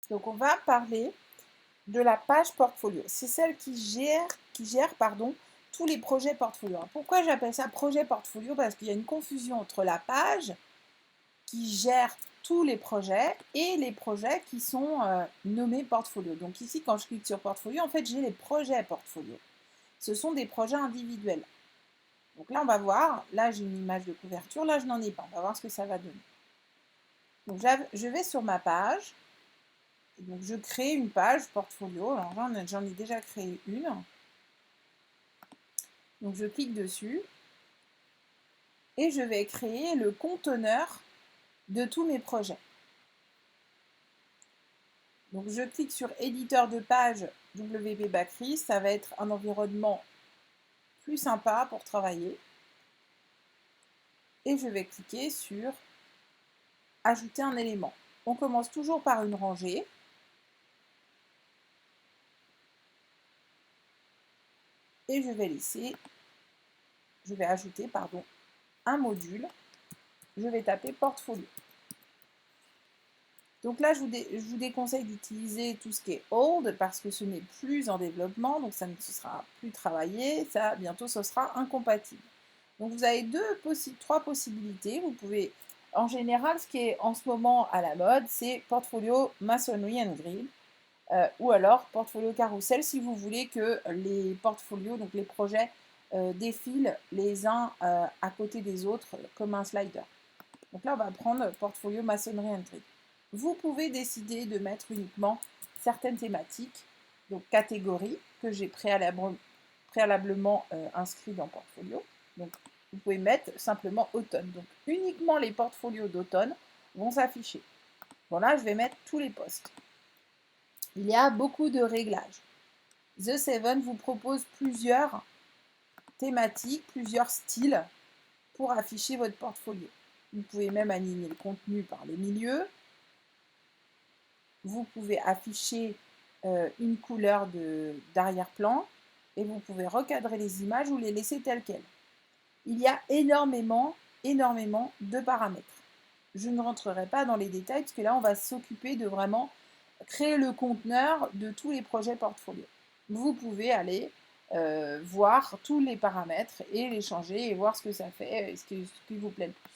Donc, on va parler de la page portfolio. C'est celle qui gère tous les projets portfolio. Alors, pourquoi j'appelle ça projet portfolio? Parce qu'il y a une confusion entre la page qui gère tous les projets et les projets qui sont nommés portfolio. Donc ici, quand je clique sur portfolio, en fait, j'ai les projets portfolio. Ce sont des projets individuels. Donc là, on va voir. Là, j'ai une image de couverture. Là, je n'en ai pas. On va voir ce que ça va donner. Donc, je vais sur ma page. Donc, je crée une page portfolio. Alors, j'en ai déjà créé une. Donc, je clique dessus. Et je vais créer le conteneur de tous mes projets. Donc, je clique sur éditeur de page WP Bakery. Ça va être un environnement plus sympa pour travailler. Et je vais cliquer sur ajouter un élément. On commence toujours par une rangée. Et je vais ajouter un module. Je vais taper portfolio. Donc là, je vous déconseille d'utiliser tout ce qui est old parce que ce n'est plus en développement, donc ça ne sera plus travaillé, ça bientôt ce sera incompatible. Donc vous avez trois possibilités. Vous pouvez, en général, ce qui est en ce moment à la mode, c'est portfolio Masonry and Grill ou alors portfolio carousel si vous voulez que les portfolios, donc les projets, défilent les uns à côté des autres comme un slider. Donc là, on va prendre portfolio Masonry and Grill. Vous pouvez décider de mettre uniquement certaines thématiques, donc catégories que j'ai préalablement inscrit dans portfolio. Donc vous pouvez mettre simplement automne. Donc uniquement les portfolios d'automne vont s'afficher. Bon là, je vais mettre tous les postes. Il y a beaucoup de réglages. The Seven vous propose plusieurs thématiques, plusieurs styles pour afficher votre portfolio. Vous pouvez même aligner le contenu par les milieux. Vous pouvez afficher une couleur d'arrière-plan et vous pouvez recadrer les images ou les laisser telles quelles. Il y a énormément de paramètres. Je ne rentrerai pas dans les détails parce que là, on va s'occuper de vraiment créer le conteneur de tous les projets portfolio. Vous pouvez aller voir tous les paramètres et les changer et voir ce que ça fait et ce qui vous plaît le plus.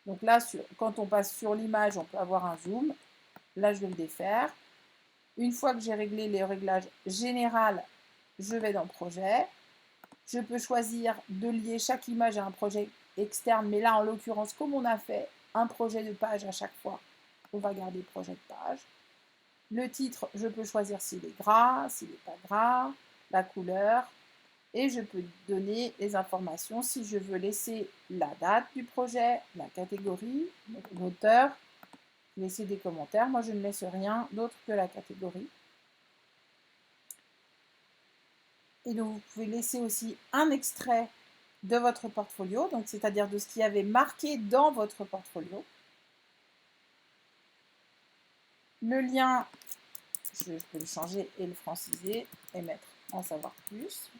Donc là, quand on passe sur l'image, on peut avoir un zoom. Là, je vais le défaire. Une fois que j'ai réglé les réglages généraux, je vais dans projet. Je peux choisir de lier chaque image à un projet externe, mais là, en l'occurrence, comme on a fait un projet de page à chaque fois, on va garder projet de page. Le titre, je peux choisir s'il est gras, s'il n'est pas gras, la couleur, et je peux donner les informations si je veux laisser la date du projet, la catégorie, l'auteur, laisser des commentaires. Moi, je ne laisse rien d'autre que la catégorie. Et donc, vous pouvez laisser aussi un extrait de votre portfolio, donc c'est-à-dire de ce qui avait marqué dans votre portfolio. Le lien, je peux le changer et le franciser et mettre en savoir plus.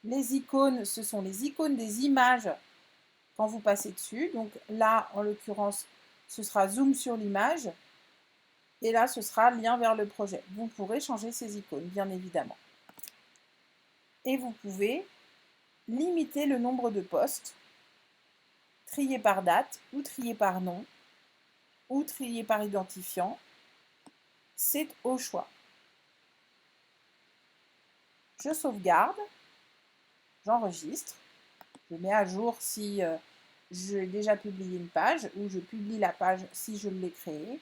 Les icônes, ce sont les icônes des images quand vous passez dessus. Donc là, en l'occurrence, ce sera zoom sur l'image. Et là, ce sera lien vers le projet. Vous pourrez changer ces icônes, bien évidemment. Et vous pouvez limiter le nombre de postes, trier par date ou trier par nom ou trier par identifiant. C'est au choix. Je sauvegarde, j'enregistre, je mets à jour si j'ai déjà publié une page ou je publie la page si je l'ai créée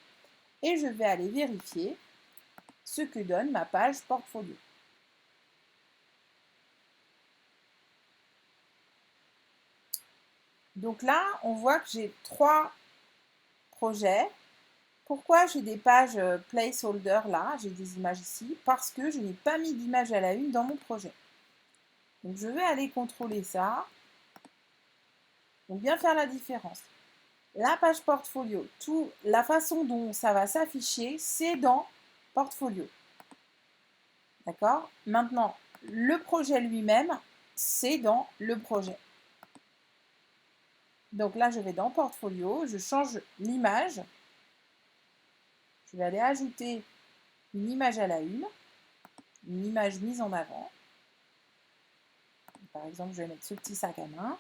et je vais aller vérifier ce que donne ma page portfolio. Donc là, on voit que j'ai 3 projets. Pourquoi j'ai des pages placeholder là? J'ai des images ici parce que je n'ai pas mis d'image à la une dans mon projet. Donc je vais aller contrôler ça. Donc bien faire la différence. La page portfolio, la façon dont ça va s'afficher, c'est dans portfolio. D'accord? Maintenant, le projet lui-même, c'est dans le projet. Donc là, je vais dans portfolio, je change l'image. Je vais aller ajouter une image à la une image mise en avant. Par exemple, je vais mettre ce petit sac à main.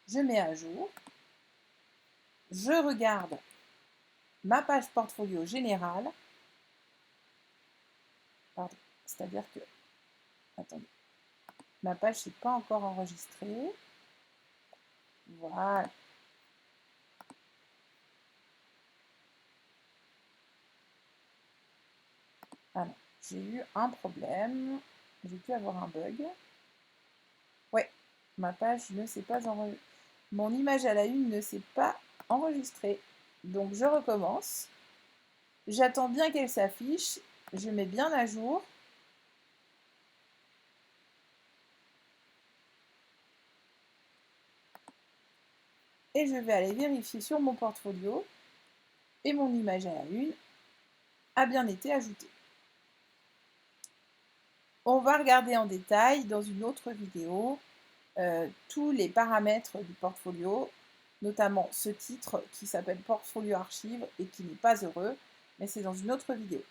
Je mets à jour. Je regarde ma page portfolio générale. Pardon, c'est-à-dire que, attendez, ma page n'est pas encore enregistrée. Voilà. Ah non, j'ai eu un problème. J'ai dû avoir un bug. Ouais, ma page ne s'est pas enregistrée. Mon image à la une ne s'est pas enregistrée. Donc je recommence. J'attends bien qu'elle s'affiche. Je mets bien à jour. Et je vais aller vérifier sur mon portfolio. Et mon image à la une a bien été ajoutée. On va regarder en détail dans une autre vidéo tous les paramètres du portfolio, notamment ce titre qui s'appelle Portfolio Archive et qui n'est pas heureux, mais c'est dans une autre vidéo.